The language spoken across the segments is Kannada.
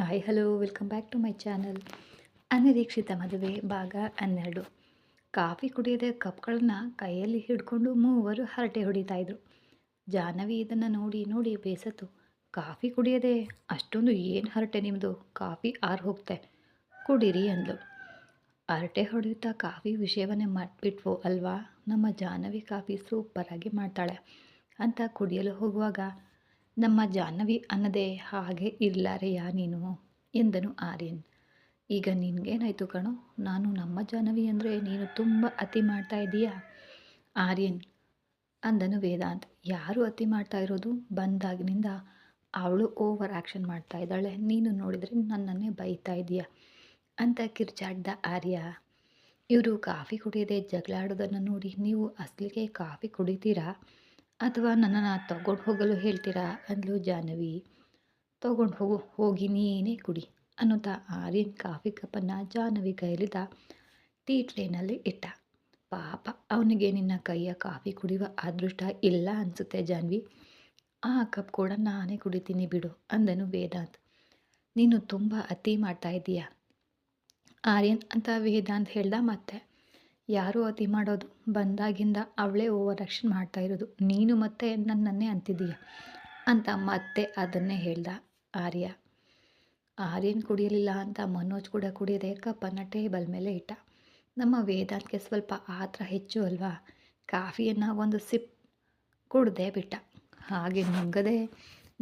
Hi hello welcome back to my channel. ಅನಿರೀಕ್ಷಿತ ಮದುವೆ ಭಾಗ 12. ಕಾಫಿ ಕುಡಿಯದೆ ಕಪ್ಗಳನ್ನ ಕೈಯಲ್ಲಿ ಹಿಡ್ಕೊಂಡು ಮೂವರು ಹರಟೆ ಹೊಡಿತಾ ಇದ್ರು. ಜಾಹ್ನವಿ ಇದನ್ನು ನೋಡಿ ನೋಡಿ ಬೇಸತ್ತು. ಕಾಫಿ ಕುಡಿಯದೆ ಅಷ್ಟೊಂದು ಏನು ಹರಟೆ ನಿಮ್ಮದು, ಕಾಫಿ ಆರು ಹೋಗ್ತೆ, ಕುಡೀರಿ ಅಂದ್ಲು. ಹರಟೆ ಹೊಡೆಯುತ್ತಾ ಕಾಫಿ ವಿಷಯವನ್ನೇ ಮರ್ತ್ಬಿಟ್ವು ಅಲ್ವಾ. ನಮ್ಮ ಜಾಹ್ನವಿ ಕಾಫಿ ಸೂಪರಾಗಿ ಮಾಡ್ತಾಳೆ ಅಂತ ಕುಡಿಯಲು ಹೋಗುವಾಗ ನಮ್ಮ ಜಾಹ್ನವಿ ಅನ್ನದೇ ಹಾಗೆ ಇರ್ಲಾರೆಯಾ ನೀನು ಎಂದನು ಆರ್ಯನ್. ಈಗ ನಿನಗೇನಾಯಿತು ಕಣೋ, ನಾನು ನಮ್ಮ ಜಾಹ್ನವಿ ಅಂದರೆ ನೀನು ತುಂಬ ಅತಿ ಮಾಡ್ತಾ ಇದ್ದೀಯಾ ಆರ್ಯನ್ ಅಂದನು ವೇದಾಂತ್. ಯಾರು ಅತಿ ಮಾಡ್ತಾ ಇರೋದು, ಬಂದಾಗಿನಿಂದ ಅವಳು ಓವರ್ ಆ್ಯಕ್ಷನ್ ಮಾಡ್ತಾ ಇದ್ದಾಳೆ, ನೀನು ನೋಡಿದರೆ ನನ್ನನ್ನೇ ಬೈತಾ ಇದೀಯಾ ಅಂತ ಕಿರ್ಚಾಡ್ದ ಆರ್ಯ. ಇವರು ಕಾಫಿ ಕುಡಿಯದೆ ಜಗಳಾಡೋದನ್ನು ನೋಡಿ ನೀವು ಅಸಲಿಗೆ ಕಾಫಿ ಕುಡಿತೀರಾ ಅಥವಾ ನನ್ನನ್ನು ತಗೊಂಡು ಹೋಗಲು ಹೇಳ್ತೀರಾ ಅಂದ್ಲು ಜಾಹ್ನವಿ. ತಗೊಂಡು ಹೋಗಿ ನೀನೇ ಕುಡಿ ಅನ್ನುತ್ತಾ ಆರ್ಯನ್ ಕಾಫಿ ಕಪ್ಪನ್ನು ಜಾಹ್ನವಿ ಕೈಲಿದ್ದ ಟೀ ಟ್ರೇನಲ್ಲಿ ಇಟ್ಟ. ಪಾಪ ಅವನಿಗೆ ನಿನ್ನ ಕೈಯ ಕಾಫಿ ಕುಡಿಯುವ ಅದೃಷ್ಟ ಇಲ್ಲ ಅನಿಸುತ್ತೆ ಜಾಹ್ನವಿ, ಆ ಕಪ್ ಕೂಡ ನಾನೇ ಕುಡಿತೀನಿ ಬಿಡು ಅಂದನು ವೇದಾಂತ್. ನೀನು ತುಂಬ ಅತಿ ಮಾಡ್ತಾ ಇದ್ದೀಯ ಆರ್ಯನ್ ಅಂತ ವೇದಾಂತ್ ಹೇಳ್ದ. ಮತ್ತೆ ಯಾರು ಅತಿ ಮಾಡೋದು, ಬಂದಾಗಿಂದ ಅವಳೇ ಓವರ್ ಆ್ಯಕ್ಷನ್ ಮಾಡ್ತಾ ಇರೋದು, ನೀನು ಮತ್ತೆ ನನ್ನನ್ನೇ ಅಂತಿದ್ದೀಯ ಅಂತ ಮತ್ತೆ ಅದನ್ನೇ ಹೇಳ್ದ ಆರ್ಯ. ಆರ್ಯನ್ ಕುಡಿಯಲಿಲ್ಲ ಅಂತ ಮನೋಜ್ ಕೂಡ ಕುಡಿಯದೆ ಕಪ್ಪನ್ನು ಟೇಬಲ್ ಮೇಲೆ ಇಟ್ಟ. ನಮ್ಮ ವೇದಾಂತ್ಗೆ ಸ್ವಲ್ಪ ಆತರ ಹೆಚ್ಚು ಅಲ್ವಾ, ಕಾಫಿಯನ್ನು ಒಂದು ಸಿಪ್ ಕುಡ್ದೇ ಬಿಟ್ಟ. ಹಾಗೆ ನುಂಗದೆ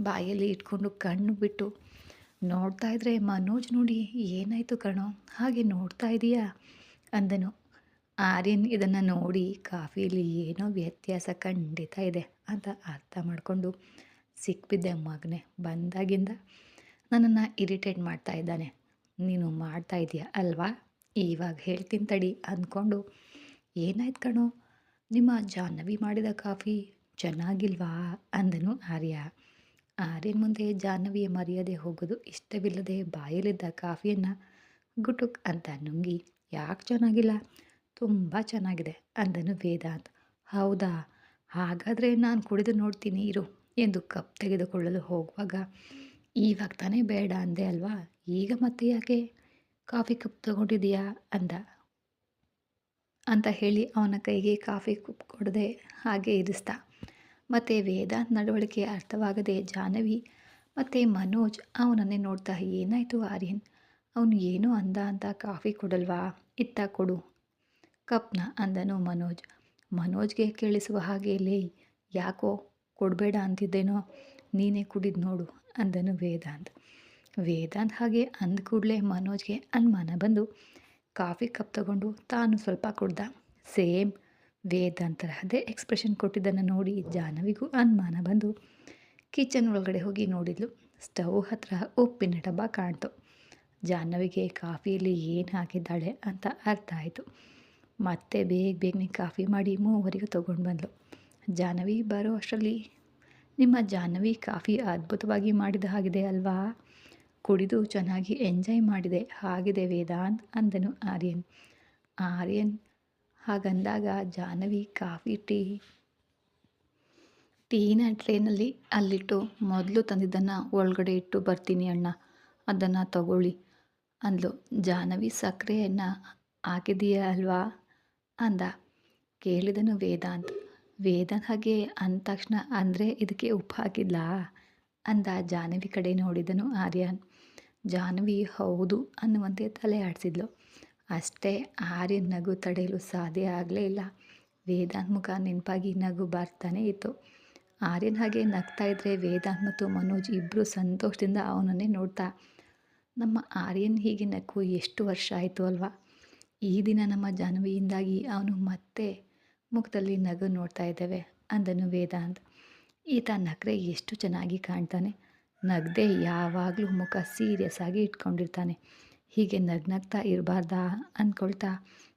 ಬಾಯಲ್ಲಿ ಇಟ್ಕೊಂಡು ಕಣ್ಣು ಬಿಟ್ಟು ನೋಡ್ತಾ ಇದ್ರೆ ಮನೋಜ್ ನೋಡಿ ಏನಾಯಿತು ಕಣೋ ಹಾಗೆ ನೋಡ್ತಾ ಇದೀಯಾ ಅಂದನು. ಆರ್ಯನ್ ಇದನ್ನು ನೋಡಿ ಕಾಫಿಲಿ ಏನೋ ವ್ಯತ್ಯಾಸ ಖಂಡಿತ ಇದೆ ಅಂತ ಅರ್ಥ ಮಾಡಿಕೊಂಡು, ಸಿಕ್ಬಿದ್ದೆ ಮಗನೇ, ಬಂದಾಗಿಂದ ನನ್ನನ್ನು ಇರಿಟೇಟ್ ಮಾಡ್ತಾ ಇದ್ದಾನೆ, ನೀನು ಮಾಡ್ತಾ ಇದೀಯ ಅಲ್ವಾ, ಇವಾಗ ಹೇಳ್ತೀನಿ ತಡಿ ಅಂದ್ಕೊಂಡು. ಏನಾಯ್ತು ಕಣೋ, ನಿಮ್ಮ ಜಾಹ್ನವಿ ಮಾಡಿದ ಕಾಫಿ ಚೆನ್ನಾಗಿಲ್ವಾ ಅಂದನು ಆರ್ಯ. ಆರ್ಯನ್ ಮುಂದೆ ಜಾಹ್ನವಿಯ ಮರ್ಯಾದೆ ಹೋಗೋದು ಇಷ್ಟವಿಲ್ಲದೆ ಬಾಯಲ್ಲಿದ್ದ ಕಾಫಿಯನ್ನು ಗುಟುಕ್ ಅಂತ ನುಂಗಿ, ಯಾಕೆ ಚೆನ್ನಾಗಿಲ್ಲ, ತುಂಬ ಚೆನ್ನಾಗಿದೆ ಅಂದನು ವೇದಾಂತ್. ಹೌದಾ, ಹಾಗಾದರೆ ನಾನು ಕುಡಿದು ನೋಡ್ತೀನಿ ಇರು ಎಂದು ಕಪ್ ತೆಗೆದುಕೊಳ್ಳಲು ಹೋಗುವಾಗ, ಇವಾಗ ತಾನೇ ಬೇಡ ಅಂದೆ ಅಲ್ವಾ, ಈಗ ಮತ್ತೆ ಯಾಕೆ ಕಾಫಿ ಕಪ್ ತಗೊಂಡಿದೀಯಾ ಅಂತ ಹೇಳಿ ಅವನ ಕೈಗೆ ಕಾಫಿ ಕಪ್ ಕೊಡದೆ ಹಾಗೆ ಇರಿಸ್ದ. ಮತ್ತು ವೇದಾಂತ್ ನಡವಳಿಕೆ ಅರ್ಥವಾಗದೆ ಜಾಹ್ನವಿ ಮತ್ತು ಮನೋಜ್ ಅವನನ್ನೇ ನೋಡ್ತಾ, ಏನಾಯಿತು ಆರ್ಯನ್, ಅವನು ಏನೋ ಅಂದ ಅಂತ ಕಾಫಿ ಕೊಡಲ್ವಾ, ಇತ್ತ ಕೊಡು ಕಪ್ನ ಅಂದನು ಮನೋಜ್. ಮನೋಜ್ಗೆ ಕೇಳಿಸುವ ಹಾಗೆ, ಲೇ ಯಾಕೋ ಕೊಡಬೇಡ ಅಂತಿದ್ದೇನೋ, ನೀನೇ ಕುಡಿದು ನೋಡು ಅಂದನು ವೇದಾಂತ್. ವೇದಾಂತ್ ಹಾಗೆ ಅಂದ ಕೂಡಲೇ ಮನೋಜ್ಗೆ ಅನುಮಾನ ಬಂದು ಕಾಫಿ ಕಪ್ ತಗೊಂಡು ತಾನು ಸ್ವಲ್ಪ ಕುಡ್ದ. ಸೇಮ್ ವೇದಾಂತ್ ತರಹದೇ ಎಕ್ಸ್ಪ್ರೆಷನ್ ಕೊಟ್ಟಿದ್ದನ್ನು ನೋಡಿ ಜಾಹ್ನವಿಗೂ ಅನುಮಾನ ಬಂದು ಕಿಚನ್ ಒಳಗಡೆ ಹೋಗಿ ನೋಡಿದ್ಲು. ಸ್ಟವ್ ಹತ್ರ ಉಪ್ಪಿನ ಡಬ್ಬ ಕಾಣ್ತು. ಜಾಹ್ನವಿಗೆ ಕಾಫಿಯಲ್ಲಿ ಏನು ಹಾಕಿದ್ದಾಳೆ ಅಂತ ಅರ್ಥ ಆಯಿತು. ಮತ್ತೆ ಬೇಗನೆ ಕಾಫಿ ಮಾಡಿ ಮೂವರಿಗೂ ತೊಗೊಂಡು ಬಂದಳು. ಜಾಹ್ನವಿ ಬರೋ ಅಷ್ಟರಲ್ಲಿ, ನಿಮ್ಮ ಜಾಹ್ನವಿ ಕಾಫಿ ಅದ್ಭುತವಾಗಿ ಮಾಡಿದ ಹಾಗಿದೆ ಅಲ್ವಾ, ಕುಡಿದು ಚೆನ್ನಾಗಿ ಎಂಜಾಯ್ ಮಾಡಿದೆ ಹಾಗಿದೆ ವೇದಾಂತ್ ಅಂದನು ಆರ್ಯನ್. ಆರ್ಯನ್ ಹಾಗಂದಾಗ ಜಾಹ್ನವಿ ಕಾಫಿ ಟೀನ ಟ್ರೇನಲ್ಲಿ ಅಲ್ಲಿಟ್ಟು, ಮೊದಲು ತಂದಿದ್ದನ್ನು ಒಳಗಡೆ ಇಟ್ಟು ಬರ್ತೀನಿ ಅಣ್ಣ, ಅದನ್ನು ತಗೊಳ್ಳಿ ಅಂದ್ಲು. ಜಾಹ್ನವಿ ಸಕ್ಕರೆಯನ್ನು ಹಾಕಿದೀಯ ಅಲ್ವಾ ಅಂದ. ಕೇಳಿದನು ವೇದಾಂತ್. ವೇದಾಂತ್ ಹಾಗೆ ಅಂದ ತಕ್ಷಣ, ಅಂದರೆ ಇದಕ್ಕೆ ಉಪ್ಪು ಹಾಕಿದ್ಲಾ ಅಂದ ಜಾಹ್ನವಿ ಕಡೆ ನೋಡಿದನು ಆರ್ಯನ್. ಜಾಹ್ನವಿ ಹೌದು ಅನ್ನುವಂತೆ ತಲೆ ಆಡಿಸಿದ್ಲು. ಅಷ್ಟೇ, ಆರ್ಯನ್ ನಗು ತಡೆಯಲು ಸಾಧ್ಯ ಆಗಲೇ ಇಲ್ಲ. ವೇದಾಂತ್ ಮುಖ ನೆನಪಾಗಿ ನಗು ಬರ್ತಾನೆ ಇತ್ತು. ಆರ್ಯನ್ ಹಾಗೆ ನಗ್ತಾ ಇದ್ದರೆ ವೇದಾಂತ್ ಮತ್ತು ಮನೋಜ್ ಇಬ್ಬರು ಸಂತೋಷದಿಂದ ಅವನನ್ನೇ ನೋಡ್ತಾ, ನಮ್ಮ ಆರ್ಯನ್ ಹೀಗೆ ನಕ್ಕು ಎಷ್ಟು ವರ್ಷ ಆಯಿತು ಅಲ್ವಾ, ಈ ದಿನ ನಮ್ಮ ಜಾಹ್ನವಿಯಿಂದಾಗಿ ಅವನು ಮತ್ತೆ ಮುಖದಲ್ಲಿ ನಗು ನೋಡ್ತಾ ಇದ್ದೇವೆ ಅಂದನು ವೇದಾಂತ್. ಈತ ನಕ್ರೆ ಎಷ್ಟು ಚೆನ್ನಾಗಿ ಕಾಣ್ತಾನೆ, ನಗದೆ ಯಾವಾಗಲೂ ಮುಖ ಸೀರಿಯಸ್ ಆಗಿ ಇಟ್ಕೊಂಡಿರ್ತಾನೆ, ಹೀಗೆ ನಗ್ನಗ್ತಾ ಇರಬಾರ್ದಾ ಅಂದ್ಕೊಳ್ತಾ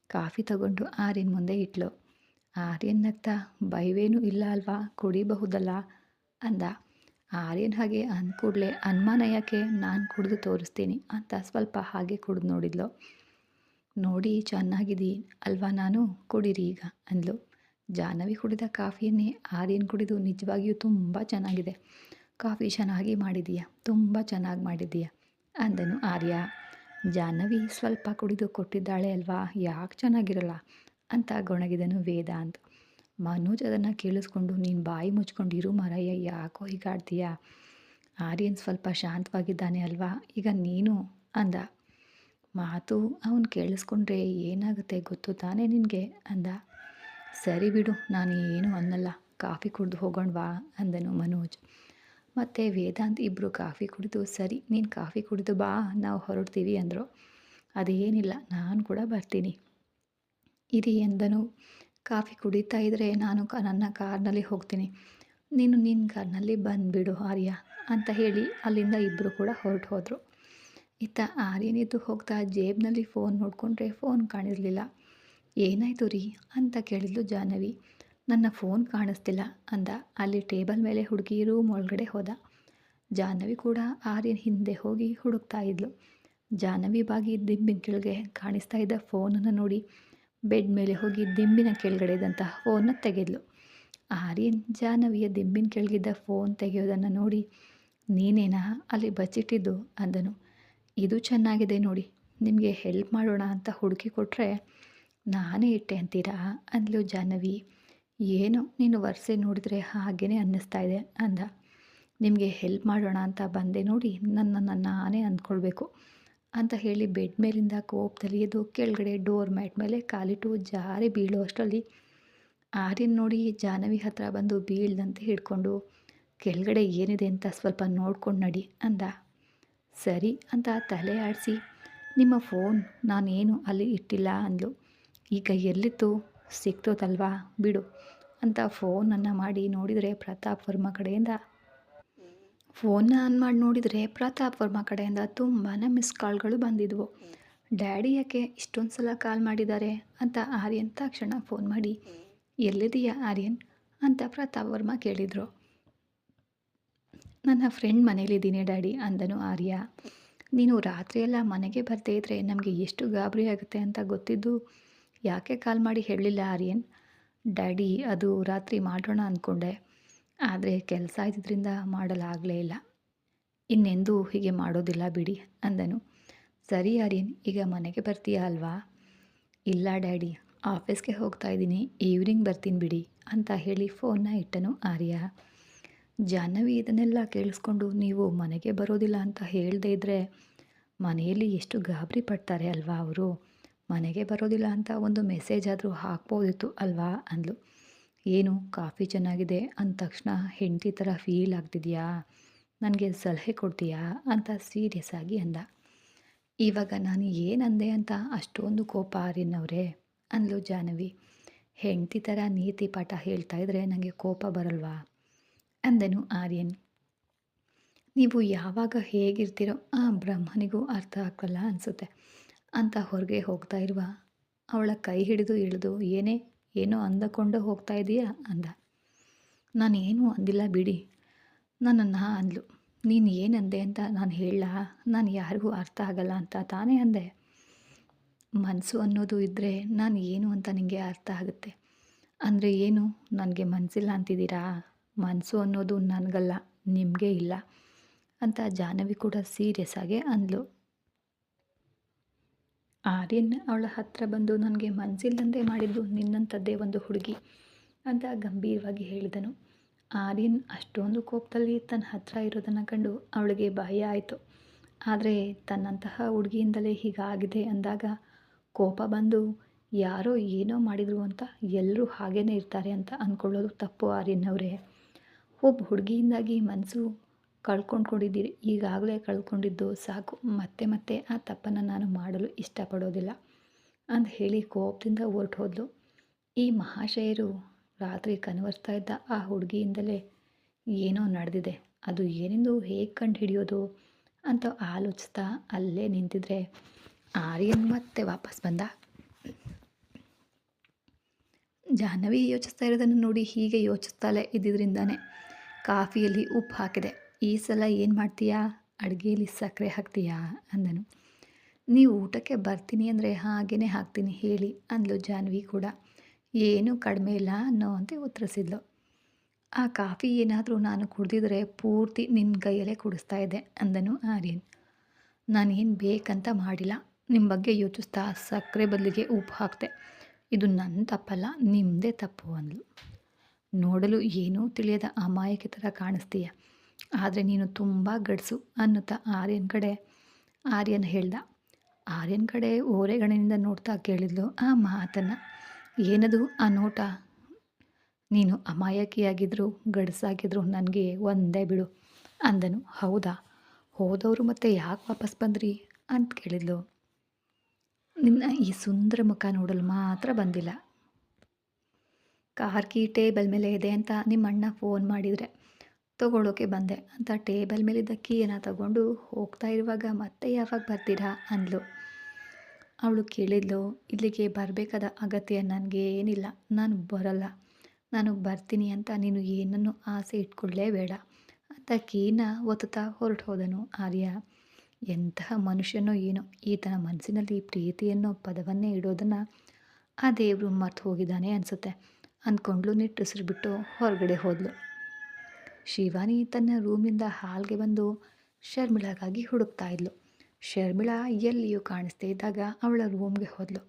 ಕಾಫಿ ತಗೊಂಡು ಆರ್ಯನ್ ಮುಂದೆ ಇಟ್ಲು. ಆರ್ಯನ್ ನಗ್ತಾ, ಬೈವೇನೂ ಇಲ್ಲ ಅಲ್ವಾ, ಕುಡಿಬಹುದಲ್ಲ ಅಂದ. ಆರ್ಯನ್ ಹಾಗೆ ಅಂದ ಕೂಡಲೇ, ಅನುಮಾನ ಯಾಕೆ, ನಾನು ಕುಡಿದು ತೋರಿಸ್ತೀನಿ ಅಂತ ಸ್ವಲ್ಪ ಹಾಗೆ ಕುಡಿದು ನೋಡಿದ್ಲು. ನೋಡಿ ಚೆನ್ನಾಗಿದ್ದೀನಿ ಅಲ್ವಾ, ನಾನು ಕುಡೀರಿ ಈಗ ಅಂದ್ಲು. ಜಾಹ್ನವಿ ಕುಡಿದ ಕಾಫಿಯನ್ನೇ ಆರ್ಯನ್ ಕುಡಿದು, ನಿಜವಾಗಿಯೂ ತುಂಬ ಚೆನ್ನಾಗಿದೆ, ಕಾಫಿ ಚೆನ್ನಾಗಿ ಮಾಡಿದೀಯ, ತುಂಬ ಚೆನ್ನಾಗಿ ಮಾಡಿದೀಯ ಅಂದನು ಆರ್ಯ. ಜಾಹ್ನವಿ ಸ್ವಲ್ಪ ಕುಡಿದು ಕೊಟ್ಟಿದ್ದಾಳೆ ಅಲ್ವಾ, ಯಾಕೆ ಚೆನ್ನಾಗಿರಲ್ಲ ಅಂತ ಗೊಣಗಿದನು ವೇದಾಂತ್. ಮನೋಜ್ ಅದನ್ನು ಕೇಳಿಸ್ಕೊಂಡು ನೀನು ಬಾಯಿ ಮುಚ್ಕೊಂಡು ಇರು ಮಾರಾಯ, ಯಾಕೋ ಹೀಗಾಡ್ತೀಯ. ಆರ್ಯನ್ ಸ್ವಲ್ಪ ಶಾಂತವಾಗಿದ್ದಾನೆ ಅಲ್ವಾ, ಈಗ ನೀನು ಅಂದ. ಮಾತು ಅವನು ಕೇಳಿಸ್ಕೊಂಡ್ರೆ ಏನಾಗುತ್ತೆ ಗೊತ್ತು ತಾನೇ ನಿನಗೆ ಅಂದ. ಸರಿ ಬಿಡು, ನಾನು ಏನೂ ಅನ್ನಲ್ಲ, ಕಾಫಿ ಕುಡಿದು ಹೋಗೋಣವಾ ಅಂದನು ಮನೋಜ್. ಮತ್ತು ವೇದಾಂತ್ ಇಬ್ಬರು ಕಾಫಿ ಕುಡಿದು ಸರಿ ನೀನು ಕಾಫಿ ಕುಡಿದು ಬಾ, ನಾವು ಹೊರಡ್ತೀವಿ ಅಂದರು. ಅದೇನಿಲ್ಲ, ನಾನು ಕೂಡ ಬರ್ತೀನಿ ಇರಿ ಎಂದನು. ಕಾಫಿ ಕುಡಿತಾ ಇದ್ದರೆ ನಾನು ನನ್ನ ಕಾರ್ನಲ್ಲಿ ಹೋಗ್ತೀನಿ, ನೀನು ನಿನ್ನ ಕಾರ್ನಲ್ಲಿ ಬಂದುಬಿಡು ಆರ್ಯ ಅಂತ ಹೇಳಿ ಅಲ್ಲಿಂದ ಇಬ್ಬರು ಕೂಡ ಹೊರಟು ಹೋದರು. ಇತ್ತ ಆರ್ಯನಿದ್ದು ಹೋಗ್ತಾ ಜೇಬ್ನಲ್ಲಿ ಫೋನ್ ನೋಡಿಕೊಂಡ್ರೆ ಫೋನ್ ಕಾಣಿರಲಿಲ್ಲ. ಏನಾಯಿತು ರೀ ಅಂತ ಕೇಳಿದ್ಲು ಜಾಹ್ನವಿ. ನನ್ನ ಫೋನ್ ಕಾಣಿಸ್ತಿಲ್ಲ ಅಂದ. ಅಲ್ಲಿ ಟೇಬಲ್ ಮೇಲೆ ಹುಡುಗಿ ರೂಮ್ ಒಳಗಡೆ ಹೋದ. ಜಾಹ್ನವಿ ಕೂಡ ಆರ್ಯನ್ ಹಿಂದೆ ಹೋಗಿ ಹುಡುಕ್ತಾ ಇದ್ಲು. ಜಾಹ್ನವಿ ಬಾಗಿ ದಿಂಬಿನ ಕೆಳಗೆ ಕಾಣಿಸ್ತಾ ಇದ್ದ ಫೋನನ್ನು ನೋಡಿ ಬೆಡ್ ಮೇಲೆ ಹೋಗಿ ದಿಂಬಿನ ಕೆಳಗಡೆ ಇದ್ದಂತಹ ಫೋನ್ನ ತೆಗೆದ್ಲು. ಆರ್ಯನ್ ಜಾಹ್ನವಿಯ ದಿಂಬಿನ ಕೆಳಗಿದ್ದ ಫೋನ್ ತೆಗೆಯೋದನ್ನು ನೋಡಿ ನೀನೇನಾ ಅಲ್ಲಿ ಬಚ್ಚಿಟ್ಟಿದ್ದು ಅಂದನು. ಇದು ಚೆನ್ನಾಗಿದೆ ನೋಡಿ, ನಿಮಗೆ ಹೆಲ್ಪ್ ಮಾಡೋಣ ಅಂತ ಹುಡುಕಿ ಕೊಟ್ಟರೆ ನಾನೇ ಇಟ್ಟೆ ಅಂತೀರಾ ಅಂದ್ಲು ಜಾಹ್ನವಿ. ಏನೋ ನೀನು ವರ್ಷೆ ನೋಡಿದರೆ ಹಾಗೇ ಅನ್ನಿಸ್ತಾ ಇದೆ ಅಂದ. ನಿಮಗೆ ಹೆಲ್ಪ್ ಮಾಡೋಣ ಅಂತ ಬಂದೆ ನೋಡಿ, ನನ್ನನ್ನು ನಾನೇ ಅಂದ್ಕೊಳ್ಬೇಕು ಅಂತ ಹೇಳಿ ಬೆಡ್ ಮೇಲಿಂದ ಕೋಪದಲ್ಲಿ ಎದ್ದು ಕೆಳಗಡೆ ಡೋರ್ ಮ್ಯಾಟ್ ಮೇಲೆ ಕಾಲಿಟ್ಟು ಜಾರಿ ಬೀಳೋ ಅಷ್ಟರಲ್ಲಿ ಆರ್ಯನ್ ನೋಡಿ ಜಾಹ್ನವಿ ಹತ್ರ ಬಂದು ಬೀಳ್ದಂತೆ ಹಿಡ್ಕೊಂಡು ಕೆಳಗಡೆ ಏನಿದೆ ಅಂತ ಸ್ವಲ್ಪ ನೋಡ್ಕೊಂಡು ನಡಿ ಅಂದ. ಸರಿ ಅಂತ ತಲೆ ಆಡಿಸಿ ನಿಮ್ಮ ಫೋನ್ ನಾನೇನು ಅಲ್ಲಿ ಇಟ್ಟಿಲ್ಲ ಅಂದ್ಲು. ಈಗ ಎಲ್ಲಿತ್ತು, ಸಿಕ್ತೋತಲ್ವಾ ಬಿಡು ಅಂತ ಫೋನನ್ನು ಮಾಡಿ ನೋಡಿದರೆ ಫೋನ್ನ ಆನ್ ಮಾಡಿ ನೋಡಿದರೆ ಪ್ರತಾಪ್ ವರ್ಮ ಕಡೆಯಿಂದ ತುಂಬಾ ಮಿಸ್ ಕಾಲ್ಗಳು ಬಂದಿದ್ವು. ಡ್ಯಾಡಿ ಯಾಕೆ ಇಷ್ಟೊಂದು ಸಲ ಕಾಲ್ ಮಾಡಿದ್ದಾರೆ ಅಂತ ಆರ್ಯನ್ ತಕ್ಷಣ ಫೋನ್ ಮಾಡಿ ಎಲ್ಲಿದೆಯಾ ಆರ್ಯನ್ ಅಂತ ಪ್ರತಾಪ್ ವರ್ಮ ಕೇಳಿದರು. ನನ್ನ ಫ್ರೆಂಡ್ ಮನೇಲಿದ್ದೀನಿ ಡ್ಯಾಡಿ ಅಂದನು ಆರ್ಯ. ನೀನು ರಾತ್ರಿಯೆಲ್ಲ ಮನೆಗೆ ಬರದೇ ಇದ್ದರೆ ನಮಗೆ ಎಷ್ಟು ಗಾಬರಿ ಆಗುತ್ತೆ ಅಂತ ಗೊತ್ತಿದ್ದು ಯಾಕೆ ಕಾಲ್ ಮಾಡಿ ಹೇಳಲಿಲ್ಲ ಆರ್ಯನ್. ಡ್ಯಾಡಿ ಅದು ರಾತ್ರಿ ಮಾಡೋಣ ಅಂದ್ಕೊಂಡೆ, ಆದರೆ ಕೆಲಸ ಇದ್ದಿದ್ದರಿಂದ ಮಾಡಲಾಗಲೇ ಇಲ್ಲ, ಇನ್ನೆಂದೂ ಹೀಗೆ ಮಾಡೋದಿಲ್ಲ ಬಿಡಿ ಅಂದನು. ಸರಿ ಆರ್ಯನ್, ಈಗ ಮನೆಗೆ ಬರ್ತೀಯಾ ಅಲ್ವಾ. ಇಲ್ಲ ಡ್ಯಾಡಿ, ಆಫೀಸ್ಗೆ ಹೋಗ್ತಾ ಇದ್ದೀನಿ, ಈವ್ನಿಂಗ್ ಬರ್ತೀನಿ ಬಿಡಿ ಅಂತ ಹೇಳಿ ಫೋನ್ನ ಇಟ್ಟನು ಆರ್ಯ. ಜಾಹ್ನವಿ ಇದನ್ನೆಲ್ಲ ಕೇಳಿಸ್ಕೊಂಡು ನೀವು ಮನೆಗೆ ಬರೋದಿಲ್ಲ ಅಂತ ಹೇಳದೇ ಇದ್ದರೆ ಮನೆಯಲ್ಲಿ ಎಷ್ಟು ಗಾಬರಿ ಪಡ್ತಾರೆ ಅಲ್ವಾ ಅವರು. ಮನೆಗೆ ಬರೋದಿಲ್ಲ ಅಂತ ಒಂದು ಮೆಸೇಜ್ ಆದರೂ ಹಾಕ್ಬೋದಿತ್ತು ಅಲ್ವಾ ಅಂದ್ಲು. ಏನು ಕಾಫಿ ಚೆನ್ನಾಗಿದೆ ಅಂದ ತಕ್ಷಣ ಹೆಂಡತಿ ಥರ ಫೀಲ್ ಆಗ್ತಿದೆಯಾ, ನನಗೆ ಸಲಹೆ ಕೊಡ್ತೀಯಾ ಅಂತ ಸೀರಿಯಸ್ ಆಗಿ ಅಂದ. ಇವಾಗ ನಾನು ಏನಂದೆ ಅಂತ ಅಷ್ಟೊಂದು ಕೋಪ ಆರ್ಯನವರೇ ಅಂದ್ಲು ಜಾಹ್ನವಿ. ಹೆಂಡತಿ ಥರ ನೀತಿ ಪಾಠ ಹೇಳ್ತಾ ಇದ್ರೆ ನನಗೆ ಕೋಪ ಬರಲ್ವಾ ಅಂದನು ಆರ್ಯನ್. ನೀವು ಯಾವಾಗ ಹೇಗಿರ್ತೀರೋ ಆ ಬ್ರಹ್ಮನಿಗೂ ಅರ್ಥ ಆಗಲ್ಲ ಅನಿಸುತ್ತೆ ಅಂತ ಹೊರಗೆ ಹೋಗ್ತಾ ಇರುವ ಅವಳ ಕೈ ಹಿಡಿದು ಇಳಿದು ಏನೋ ಅಂದುಕೊಂಡು ಹೋಗ್ತಾ ಇದೆಯಾ ಅಂದ. ನಾನೇನು ಅಂದಿಲ್ಲ ಬಿಡಿ ನನ್ನನ್ನು ಅಂದ್ಲು. ನೀನು ಏನಂದೆ ಅಂತ ನಾನು ಹೇಳಲ್ಲ, ನಾನು ಯಾರಿಗೂ ಅರ್ಥ ಆಗಲ್ಲ ಅಂತ ತಾನೇ ಅಂದೆ. ಮನಸ್ಸು ಅನ್ನೋದು ಇದ್ದರೆ ನಾನು ಏನು ಅಂತ ನಿಮಗೆ ಅರ್ಥ ಆಗುತ್ತೆ. ಅಂದರೆ ಏನು, ನನಗೆ ಮನಸ್ಸಿಲ್ಲ ಅಂತಿದ್ದೀರಾ. ಮನಸ್ಸು ಅನ್ನೋದು ನನಗಲ್ಲ, ನಿಮಗೆ ಇಲ್ಲ ಅಂತ ಜಾಹ್ನವಿ ಕೂಡ ಸೀರಿಯಸ್ ಆಗಿ ಅಂದ್ಲು. ಆರ್ಯನ್ ಅವಳ ಹತ್ರ ಬಂದು ನನಗೆ ಮನಸ್ಸಿಲ್ಲಂತೆ ಮಾಡಿದ್ದು ನಿನ್ನಂಥದ್ದೇ ಒಂದು ಹುಡುಗಿ ಅಂತ ಗಂಭೀರವಾಗಿ ಹೇಳಿದನು. ಆರ್ಯನ್ ಅಷ್ಟೊಂದು ಕೋಪದಲ್ಲಿ ತನ್ನ ಹತ್ರ ಇರೋದನ್ನು ಕಂಡು ಅವಳಿಗೆ ಭಯ ಆಯಿತು. ಆದರೆ ತನ್ನಂತಹ ಹುಡುಗಿಯಿಂದಲೇ ಹೀಗಾಗಿದೆ ಅಂದಾಗ ಕೋಪ ಬಂದು ಯಾರೋ ಏನೋ ಮಾಡಿದರು ಅಂತ ಎಲ್ಲರೂ ಹಾಗೇ ಇರ್ತಾರೆ ಅಂತ ಅಂದ್ಕೊಳ್ಳೋದು ತಪ್ಪು ಆರ್ಯನ್ ಅವರೇ. ಒಬ್ಬ ಹುಡುಗಿಯಿಂದಾಗಿ ಮನಸ್ಸು ಕಳ್ಕೊಂಡಿದ್ದೀರಿ, ಈಗಾಗಲೇ ಕಳ್ಕೊಂಡಿದ್ದು ಸಾಕು, ಮತ್ತೆ ಮತ್ತೆ ಆ ತಪ್ಪನ್ನು ನಾನು ಮಾಡಲು ಇಷ್ಟಪಡೋದಿಲ್ಲ ಅಂತ ಹೇಳಿ ಕೋಪದಿಂದ ಹೊರಟು ಹೋದ್ಲು. ಈ ಮಹಾಶಯರು ರಾತ್ರಿ ಕನವರ್ತಾ ಇದ್ದ ಆ ಹುಡುಗಿಯಿಂದಲೇ ಏನೋ ನಡೆದಿದೆ, ಅದು ಏನೆಂದು ಹೇಗೆ ಕಂಡು ಹಿಡಿಯೋದು ಅಂತ ಆಲೋಚಿಸ್ತಾ ಅಲ್ಲೇ ನಿಂತಿದ್ರೆ ಆರ್ಯನ್ ಮತ್ತೆ ವಾಪಸ್ ಬಂದ. ಜಾಹ್ನವಿ ಯೋಚಿಸ್ತಾ ಇರೋದನ್ನು ನೋಡಿ ಹೀಗೆ ಯೋಚಿಸ್ತಾಳೆ ಇದ್ದಿದ್ದರಿಂದಾನೆ ಕಾಫಿಯಲ್ಲಿ ಉಪ್ಪು ಹಾಕಿದೆ. ಈ ಸಲ ಏನು ಮಾಡ್ತೀಯಾ, ಅಡುಗೆಯಲ್ಲಿ ಸಕ್ಕರೆ ಹಾಕ್ತೀಯಾ ಅಂದನು. ನೀವು ಊಟಕ್ಕೆ ಬರ್ತೀನಿ ಅಂದರೆ ಹಾಗೇ ಹಾಕ್ತೀನಿ ಹೇಳಿ ಅಂದ್ಲು ಜಾಹ್ನವಿ ಕೂಡ. ಏನೂ ಕಡಿಮೆ ಇಲ್ಲ ಅನ್ನೋ ಅಂತ ಉತ್ತರಿಸಿದ್ಲು. ಆ ಕಾಫಿ ಏನಾದರೂ ನಾನು ಕುಡಿದಿದ್ರೆ ಪೂರ್ತಿ ನಿನ್ನ ಕೈಯಲ್ಲೇ ಕುಡಿಸ್ತಾ ಇದ್ದೆ ಅಂದನು ಆರ್ಯನ್. ನಾನೇನು ಬೇಕಂತ ಮಾಡಿಲ್ಲ. ನಿಮ್ಮ ಬಗ್ಗೆ ಯೋಚಿಸ್ತಾ ಸಕ್ಕರೆ ಬದಲಿಗೆ ಉಪ್ಪು ಹಾಕಿದೆ. ಇದು ನನ್ನ ತಪ್ಪಲ್ಲ, ನಿಮ್ಮದೇ ತಪ್ಪು ಅಂದ್ಲು. ನೋಡಲು ಏನೂ ತಿಳಿಯದ ಅಮಾಯಕಿ ಥರ ಕಾಣಿಸ್ತೀಯ, ಆದರೆ ನೀನು ತುಂಬ ಗಡ್ಸು ಅನ್ನುತ್ತಾ ಆರ್ಯನ್ ಹೇಳ್ದ. ಆರ್ಯನ್ ಕಡೆ ಓರೆಗಣ್ಣಿನಿಂದ ನೋಡ್ತಾ ಕೇಳಿದ್ಲು ಆ ಮಾತನ್ನು. ಏನದು ಆ ನೋಟ? ನೀನು ಅಮಾಯಕಿಯಾಗಿದ್ರು ಗಡ್ಸಾಗಿದ್ರು ನನಗೆ ಒಂದೇ ಬಿಡು ಅಂದನು. ಹೌದಾ, ಹೋದವರು ಮತ್ತೆ ಯಾಕೆ ವಾಪಸ್ ಬಂದ್ರಿ ಅಂತ ಕೇಳಿದ್ಲು. ನಿನ್ನ ಈ ಸುಂದರ ಮುಖ ನೋಡಲು ಮಾತ್ರ ಬಂದಿಲ್ಲ. ಕಾರ್ ಕೀ ಟೇಬಲ್ ಮೇಲೆ ಇದೆ ಅಂತ ನಿಮ್ಮ ಅಣ್ಣ ಫೋನ್ ಮಾಡಿದರೆ ತಗೊಳ್ಳೋಕೆ ಬಂದೆ ಅಂತ ಟೇಬಲ್ ಮೇಲಿದ್ದ ಕೀಯನ್ನು ತಗೊಂಡು ಹೋಗ್ತಾ ಇರುವಾಗ ಮತ್ತೆ ಯಾವಾಗ ಬರ್ತೀರಾ ಅಂದ್ಲು. ಅವಳು ಕೇಳಿದ್ಲು, ಇಲ್ಲಿಗೆ ಬರಬೇಕಾದ ಅಗತ್ಯ ನನಗೇನಿಲ್ಲ, ನಾನು ಬರಲ್ಲ, ನಾನು ಬರ್ತೀನಿ ಅಂತ ನೀನು ಏನನ್ನು ಆಸೆ ಇಟ್ಕೊಳ್ಳೇಬೇಡ ಅಂತ ಕೀನ ಒತ್ತುತ್ತಾ ಹೊರಟು ಹೋದನು ಆರ್ಯ. ಎಂತಹ ಮನುಷ್ಯನೋ ಏನೋ, ಈತನ ಮನಸ್ಸಿನಲ್ಲಿ ಪ್ರೀತಿ ಅನ್ನೋ ಪದವನ್ನೇ ಇಡೋದನ್ನು ಆ ದೇವರು ಮರ್ತು ಹೋಗಿದ್ದಾನೆ ಅನಿಸುತ್ತೆ ಅಂದ್ಕೊಂಡ್ಲು. ನಿಟ್ಟುಸಿರು ಬಿಟ್ಟು ಹೊರಗಡೆ ಹೋದ್ಲು. ಶಿವಾನಿ ತನ್ನ ರೂಮಿಂದ ಹಾಲ್ಗೆ ಬಂದು ಶರ್ಮಿಳಾಗಾಗಿ ಹುಡುಕ್ತಾ ಇದ್ಲು. ಶರ್ಮಿಳಾ ಎಲ್ಲಿಯೂ ಕಾಣಿಸ್ದೇ ಇದ್ದಾಗ ಅವಳ ರೂಮ್ಗೆ ಹೋದ್ಲು.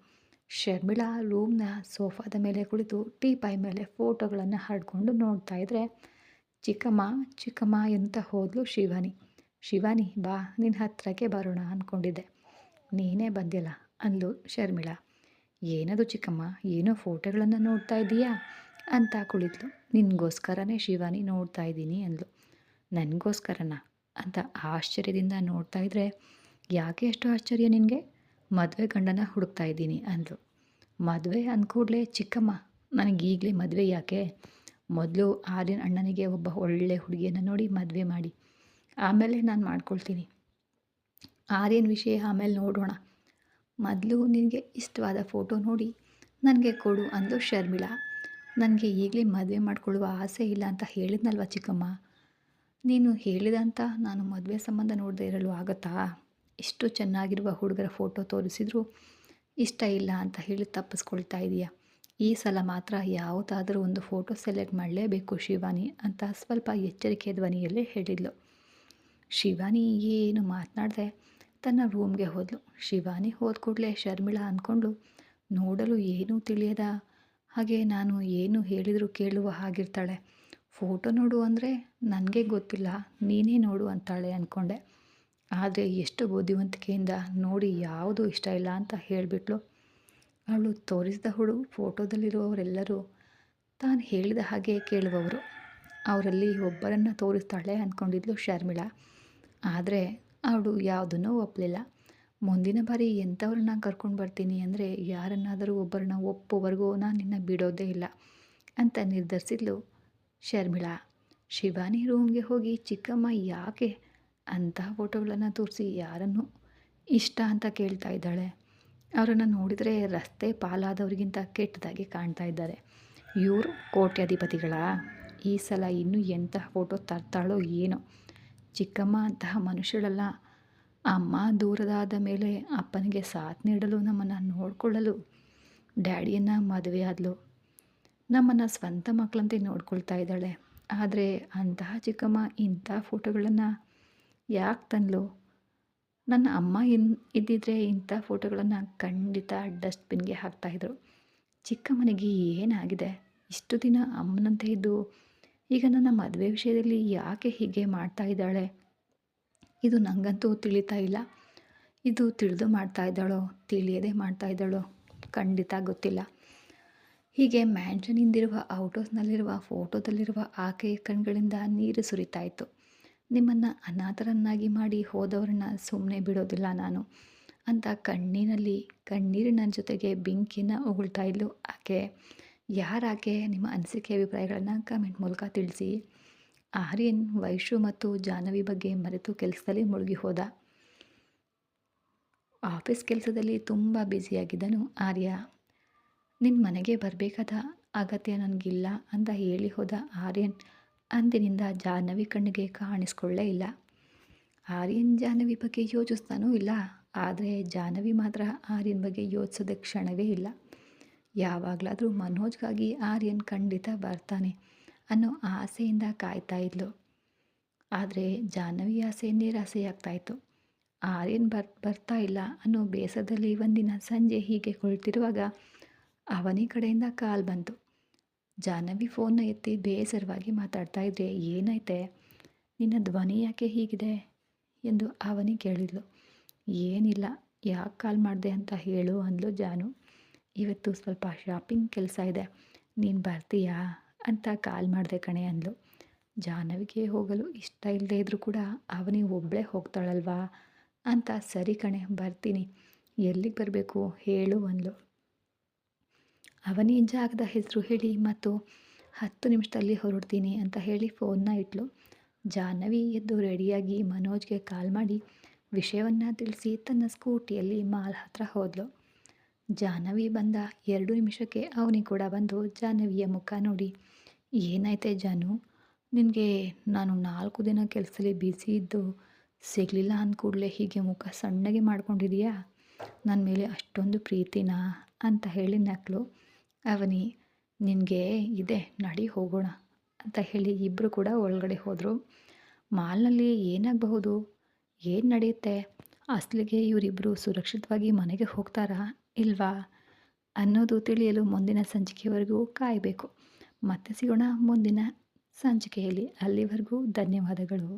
ಶರ್ಮಿಳಾ ರೂಮ್ನ ಸೋಫಾದ ಮೇಲೆ ಕುಳಿತು ಟೀಪಾಯ್ ಮೇಲೆ ಫೋಟೋಗಳನ್ನು ಹರಡ್ಕೊಂಡು ನೋಡ್ತಾ ಇದ್ರೆ ಚಿಕ್ಕಮ್ಮ ಚಿಕ್ಕಮ್ಮ ಅಂತ ಹೋದ್ಲು ಶಿವಾನಿ. ಶಿವಾನಿ ಬಾ, ನಿನ್ನ ಹತ್ರಕ್ಕೆ ಬರೋಣ ಅಂದ್ಕೊಂಡಿದ್ದೆ, ನೀನೇ ಬಂದಿಲ್ಲ ಅಂದ್ಲು ಶರ್ಮಿಳಾ. ಏನದು ಚಿಕ್ಕಮ್ಮ, ಏನೋ ಫೋಟೋಗಳನ್ನು ನೋಡ್ತಾ ಇದ್ದೀಯಾ ಅಂತ ಕುಳಿದ್ಲು. ನಿನಗೋಸ್ಕರನೇ ಶಿವಾನಿ ನೋಡ್ತಾ ಇದ್ದೀನಿ ಅಂದ್ಲು. ನನಗೋಸ್ಕರನ ಅಂತ ಆಶ್ಚರ್ಯದಿಂದ ನೋಡ್ತಾ ಇದ್ರೆ, ಯಾಕೆ ಎಷ್ಟು ಆಶ್ಚರ್ಯ ನಿನಗೆ? ಮದುವೆ ಗಂಡನ ಹುಡುಕ್ತಾ ಇದ್ದೀನಿ ಅಂದ್ಲು. ಮದುವೆ ಅಂದ್ಕೂಡ್ಲೆ ಚಿಕ್ಕಮ್ಮ, ನನಗೀಗಲೇ ಮದುವೆ ಯಾಕೆ? ಮೊದಲು ಆರ್ಯನ್ ಅಣ್ಣನಿಗೆ ಒಬ್ಬ ಒಳ್ಳೆ ಹುಡುಗಿಯನ್ನು ನೋಡಿ ಮದುವೆ ಮಾಡಿ, ಆಮೇಲೆ ನಾನು ಮಾಡ್ಕೊಳ್ತೀನಿ. ಆರ್ಯನ್ ವಿಷಯ ಆಮೇಲೆ ನೋಡೋಣ. ಮೊದಲು ನಿನಗೆ ಇಷ್ಟವಾದ ಫೋಟೋ ನೋಡಿ ನನಗೆ ಕೊಡು ಅಂದು ಶರ್ಮಿಳಾ. ನನಗೆ ಈಗಲೇ ಮದುವೆ ಮಾಡಿಕೊಳ್ಳುವ ಆಸೆ ಇಲ್ಲ ಅಂತ ಹೇಳಿದ್ನಲ್ವ ಚಿಕ್ಕಮ್ಮ. ನೀನು ಹೇಳಿದಂತ ನಾನು ಮದುವೆ ಸಂಬಂಧ ನೋಡದೆ ಇರಲು ಆಗುತ್ತಾ? ಇಷ್ಟು ಚೆನ್ನಾಗಿರುವ ಹುಡುಗರ ಫೋಟೋ ತೋರಿಸಿದ್ರು ಇಷ್ಟ ಇಲ್ಲ ಅಂತ ಹೇಳಿ ತಪ್ಪಿಸ್ಕೊಳ್ತಾ ಇದೆಯಾ? ಈ ಸಲ ಮಾತ್ರ ಯಾವುದಾದ್ರೂ ಒಂದು ಫೋಟೋ ಸೆಲೆಕ್ಟ್ ಮಾಡಲೇಬೇಕು ಶಿವಾನಿ ಅಂತ ಸ್ವಲ್ಪ ಎಚ್ಚರಿಕೆ ಧ್ವನಿಯಲ್ಲೇ ಹೇಳಿದ್ಲು. ಶಿವಾನಿ ಏನು ಮಾತನಾಡದೆ ತನ್ನ ರೂಮ್ಗೆ ಹೋದ್ಲು. ಶಿವಾನಿ ಹೋದ ಕೂಡಲೇ ಶರ್ಮಿಳಾ ಅಂದ್ಕೊಂಡು, ನೋಡಲು ಏನೂ ತಿಳಿಯದ ಹಾಗೆ ನಾನು ಏನು ಹೇಳಿದರೂ ಕೇಳುವ ಹಾಗಿರ್ತಾಳೆ, ಫೋಟೋ ನೋಡು ಅಂದರೆ ನನಗೆ ಗೊತ್ತಿಲ್ಲ, ನೀನೇ ನೋಡು ಅಂತಾಳೆ ಅಂದ್ಕೊಂಡೆ. ಆದರೆ ಎಷ್ಟು ಬುದ್ಧಿವಂತಿಕೆಯಿಂದ ನೋಡಿ ಯಾವುದೂ ಇಷ್ಟ ಇಲ್ಲ ಅಂತ ಹೇಳಿಬಿಟ್ಲು. ಅವಳು ತೋರಿಸಿದ ಫೋಟೋದಲ್ಲಿರುವವರೆಲ್ಲರೂ ತಾನು ಹೇಳಿದ ಹಾಗೆ ಕೇಳುವವರು. ಅವರಲ್ಲಿ ಒಬ್ಬರನ್ನು ತೋರಿಸ್ತಾಳೆ ಅಂದ್ಕೊಂಡಿದ್ಲು ಶರ್ಮಿಳಾ. ಆದರೆ ಅವಳು ಯಾವುದನ್ನೂ ಒಪ್ಪಲಿಲ್ಲ. ಮುಂದಿನ ಬಾರಿ ಎಂಥವ್ರನ್ನ ಕರ್ಕೊಂಡು ಬರ್ತೀನಿ ಅಂದರೆ ಯಾರನ್ನಾದರೂ ಒಬ್ಬರನ್ನ ಒಪ್ಪೋವರೆಗೂ ನಾನು ನಿನ್ನ ಬಿಡೋದೇ ಇಲ್ಲ ಅಂತ ನಿರ್ಧರಿಸಿದ್ಲು ಶರ್ಮಿಳಾ. ಶಿವಾನಿ ರೂಮ್ಗೆ ಹೋಗಿ ಚಿಕ್ಕಮ್ಮ ಯಾಕೆ ಅಂಥ ಫೋಟೋಗಳನ್ನು ತೋರಿಸಿ ಯಾರನ್ನು ಇಷ್ಟ ಅಂತ ಕೇಳ್ತಾ ಇದ್ದಾಳೆ? ಅವರನ್ನು ನೋಡಿದರೆ ರಸ್ತೆ ಪಾಲಾದವ್ರಿಗಿಂತ ಕೆಟ್ಟದಾಗಿ ಕಾಣ್ತಾ ಇದ್ದಾರೆ. ಇವರು ಕೋಟ್ಯಾಧಿಪತಿಗಳಾ? ಈ ಸಲ ಇನ್ನೂ ಎಂತಹ ಫೋಟೋ ತರ್ತಾಳೋ ಏನೋ. ಚಿಕ್ಕಮ್ಮ ಅಂತಹ ಮನುಷ್ಯಳಲ್ಲ. ಅಮ್ಮ ದೂರದಾದ ಮೇಲೆ ಅಪ್ಪನಿಗೆ ಸಾಥ್ ನೀಡಲು ನಮ್ಮನ್ನು ನೋಡಿಕೊಳ್ಳಲು ಡ್ಯಾಡಿಯನ್ನು ಮದುವೆ ಆದಳು. ನಮ್ಮನ್ನು ಸ್ವಂತ ಮಕ್ಕಳಂತೆ ನೋಡ್ಕೊಳ್ತಾ ಇದ್ದಾಳೆ. ಆದರೆ ಅಂತಹ ಚಿಕ್ಕಮ್ಮ ಇಂಥ ಫೋಟೋಗಳನ್ನು ಯಾಕೆ ತಂದ್ಲು? ನನ್ನ ಅಮ್ಮ ಇದ್ದಿದ್ರೆ ಇಂಥ ಫೋಟೋಗಳನ್ನು ಖಂಡಿತ ಡಸ್ಟ್ಬಿನ್ಗೆ ಹಾಕ್ತಾಯಿದ್ರು. ಚಿಕ್ಕಮ್ಮನಿಗೆ ಏನಾಗಿದೆ? ಇಷ್ಟು ದಿನ ಅಮ್ಮನಂತೆ ಇದ್ದು ಈಗ ನನ್ನ ಮದುವೆ ವಿಷಯದಲ್ಲಿ ಯಾಕೆ ಹೀಗೆ ಮಾಡ್ತಾ ಇದ್ದಾಳೆ? ಇದು ನನಗಂತೂ ತಿಳಿತಾ ಇಲ್ಲ. ಇದು ತಿಳಿದು ಮಾಡ್ತಾ ಇದ್ದಾಳೋ ತಿಳಿಯದೆ ಮಾಡ್ತಾ ಇದ್ದಾಳೋ ಖಂಡಿತ ಗೊತ್ತಿಲ್ಲ. ಹೀಗೆ ಮ್ಯಾನ್ಷನಿಂದಿರುವ ಔಟ್ಹೌಸ್ನಲ್ಲಿರುವ ಫೋಟೋದಲ್ಲಿರುವ ಆಕೆಯ ಕಣ್ಗಳಿಂದ ನೀರು ಸುರಿತಾ ಇತ್ತು. ನಿಮ್ಮನ್ನು ಅನಾಥರನ್ನಾಗಿ ಮಾಡಿ ಹೋದವ್ರನ್ನ ಸುಮ್ಮನೆ ಬಿಡೋದಿಲ್ಲ ನಾನು ಅಂತ ಕಣ್ಣೀರಿನ ಜೊತೆಗೆ ಬೆಂಕಿನ ಉಗುಳ್ತಾ ಇದ್ಲು ಆಕೆ. ಯಾರಾಕೆ? ನಿಮ್ಮ ಅನಿಸಿಕೆ ಅಭಿಪ್ರಾಯಗಳನ್ನು ಕಮೆಂಟ್ ಮೂಲಕ ತಿಳಿಸಿ. ಆರ್ಯನ್ ವೈಶು ಮತ್ತು ಜಾಹ್ನವಿ ಬಗ್ಗೆ ಮರೆತು ಕೆಲಸದಲ್ಲಿ ಮುಳುಗಿ ಹೋದ. ಆಫೀಸ್ ಕೆಲಸದಲ್ಲಿ ತುಂಬ ಬ್ಯುಸಿಯಾಗಿದ್ದನು ಆರ್ಯ. ನಿನ್ನ ಮನೆಗೆ ಬರಬೇಕಾದ ಅಗತ್ಯ ನನಗಿಲ್ಲ ಅಂತ ಹೇಳಿ ಹೋದ ಆರ್ಯನ್ ಅಂದಿನಿಂದ ಜಾಹ್ನವಿ ಕಣ್ಣಿಗೆ ಕಾಣಿಸ್ಕೊಳ್ಳೇ ಇಲ್ಲ. ಆರ್ಯನ್ ಜಾಹ್ನವಿ ಬಗ್ಗೆ ಯೋಚಿಸ್ತಾನೂ ಇಲ್ಲ. ಆದರೆ ಜಾಹ್ನವಿ ಮಾತ್ರ ಆರ್ಯನ್ ಬಗ್ಗೆ ಯೋಚಿಸೋದ ಕ್ಷಣವೇ ಇಲ್ಲ. ಯಾವಾಗಲಾದರೂ ಮನೋಜ್ಗಾಗಿ ಆರ್ಯನ್ ಖಂಡಿತ ಬರ್ತಾನೆ ಅನ್ನೋ ಆಸೆಯಿಂದ ಕಾಯ್ತಾ ಇದ್ಲು. ಆದರೆ ಜಾಹ್ನವಿ ಆಸೆ ನಿರಾಸೆಯಾಗ್ತಾಯಿತ್ತು. ಆರ್ಯನ್ ಬರ್ತಾ ಇಲ್ಲ ಅನ್ನೋ ಬೇಸರದಲ್ಲಿ ಒಂದಿನ ಸಂಜೆ ಹೀಗೆ ಕುಳಿತಿರುವಾಗ ಅವನಿ ಕಡೆಯಿಂದ ಕಾಲ್ ಬಂತು. ಜಾಹ್ನವಿ ಫೋನ್ನ ಎತ್ತಿ ಬೇಸರವಾಗಿ ಮಾತಾಡ್ತಾ ಇದ್ರೆ, "ಏನಾಯ್ತೆ? ನಿನ್ನ ಧ್ವನಿ ಯಾಕೆ ಹೀಗಿದೆ?" ಎಂದು ಅವನಿ ಕೇಳಿದ್ಲು. "ಏನಿಲ್ಲ, ಯಾಕೆ ಕಾಲ್ ಮಾಡಿದೆ ಅಂತ ಹೇಳು" ಅಂದ್ಲು ಜಾನು. "ಇವತ್ತು ಸ್ವಲ್ಪ ಶಾಪಿಂಗ್ ಕೆಲಸ ಇದೆ, ನೀನು ಬರ್ತೀಯಾ ಅಂತ ಕಾಲ್ ಮಾಡಿದೆ ಕಣೆ" ಅಂದ್ಲು. ಜಾಹ್ನವಿಗೆ ಹೋಗಲು ಇಷ್ಟ ಇಲ್ಲದೆ ಇದ್ದರೂ ಕೂಡ ಅವನಿ ಒಬ್ಬಳೇ ಹೋಗ್ತಾಳಲ್ವಾ ಅಂತ, "ಸರಿ ಕಣೆ, ಬರ್ತೀನಿ, ಎಲ್ಲಿಗೆ ಬರಬೇಕು ಹೇಳು" ಅಂದ್ಲು. ಅವನಿ ಜಾಗದ ಹೆಸರು ಹೇಳಿ ಮತ್ತು 10 ನಿಮಿಷದಲ್ಲಿ ಹೊರಡ್ತೀನಿ ಅಂತ ಹೇಳಿ ಫೋನ್ನ ಇಟ್ಲು. ಜಾಹ್ನವಿ ಎದ್ದು ರೆಡಿಯಾಗಿ ಮನೋಜ್ಗೆ ಕಾಲ್ ಮಾಡಿ ವಿಷಯವನ್ನು ತಿಳಿಸಿ ತನ್ನ ಸ್ಕೂಟಿಯಲ್ಲಿ ಮಾಲ್ ಹತ್ರ ಹೋದ್ಲು. ಜಾಹ್ನವಿ ಬಂದ 2 ನಿಮಿಷಕ್ಕೆ ಅವನಿ ಕೂಡ ಬಂದು ಜಾಹ್ನವಿಯ ಮುಖ ನೋಡಿ, "ಏನಾಯ್ತೆ ಜಾನು, ನಿನಗೆ ನಾನು 4 ದಿನ ಕೆಲಸದಲ್ಲಿ ಬ್ಯುಸಿ ಇದ್ದು ಸಿಗಲಿಲ್ಲ ಅಂದ ಕೂಡಲೇ ಹೀಗೆ ಮುಖ ಸಣ್ಣಗೆ ಮಾಡ್ಕೊಂಡಿದೀಯಾ? ನನ್ನ ಮೇಲೆ ಅಷ್ಟೊಂದು ಪ್ರೀತಿನಾ?" ಅಂತ ಹೇಳಿ ನಕ್ಳು. ಅವನಿ, "ನಿನಗೆ ಇದೆ, ನಡಿ ಹೋಗೋಣ" ಅಂತ ಹೇಳಿ ಇಬ್ಬರು ಕೂಡ ಒಳಗಡೆ ಹೋದರು. ಮಾಲ್ನಲ್ಲಿ ಏನಾಗಬಹುದು, ಏನು ನಡೆಯುತ್ತೆ, ಅಸಲಿಗೆ ಇವರಿಬ್ಬರು ಸುರಕ್ಷಿತವಾಗಿ ಮನೆಗೆ ಹೋಗ್ತಾರಾ ಇಲ್ವಾ ಅನ್ನೋದು ತಿಳಿಯಲು ಮುಂದಿನ ಸಂಚಿಕೆವರೆಗೂ ಕಾಯಬೇಕು. ಮತ್ತೆ ಸಿಗೋಣ ಮುಂದಿನ ಸಂಚಿಕೆಯಲ್ಲಿ. ಅಲ್ಲಿವರೆಗೂ ಧನ್ಯವಾದಗಳು.